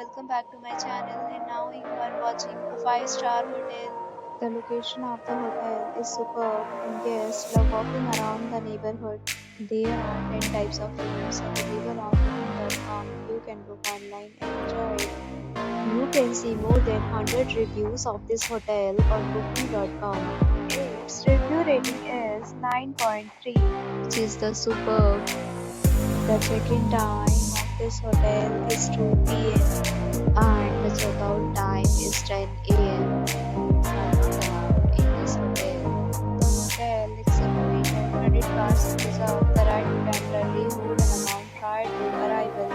welcome back to my channel, and now you are watching a 5-star hotel. The location of the hotel is superb and guests love walking around the neighborhood. There are 10 types of rooms available on booking.com. You can book online and enjoy it. You can see more than 100 reviews of this hotel on booking.com. Its review rating is 9.3, which is the superb. The check-in time of this hotel is 2 p.m. and the check-out time is 10 a.m. Pets are not allowed in this hotel. The hotel accepts major credit cards and reserves the right to temporarily hold an amount prior to arrival.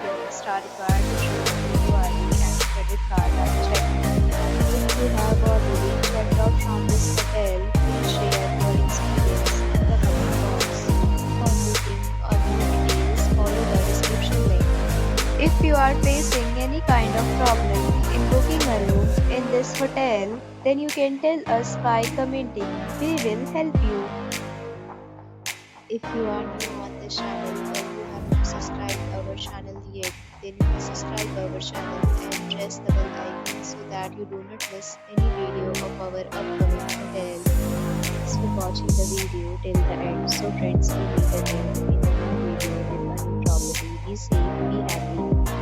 Guests are required to show photo ID and credit card at check-in. If you have already checked out from this hotel, please share your experience in the comment box. For booking or more details, follow the description link. If you are facing any kind of problem in booking a room in this hotel, then you can tell us by commenting. We will help you. If you are new on this channel or you have not subscribed our channel yet, then you can subscribe our channel and press the bell icon so that you do not miss any video of our upcoming hotel. Thanks for watching the video till the end. So friends, we meet again in a new video with a new property. Be safe, be happy.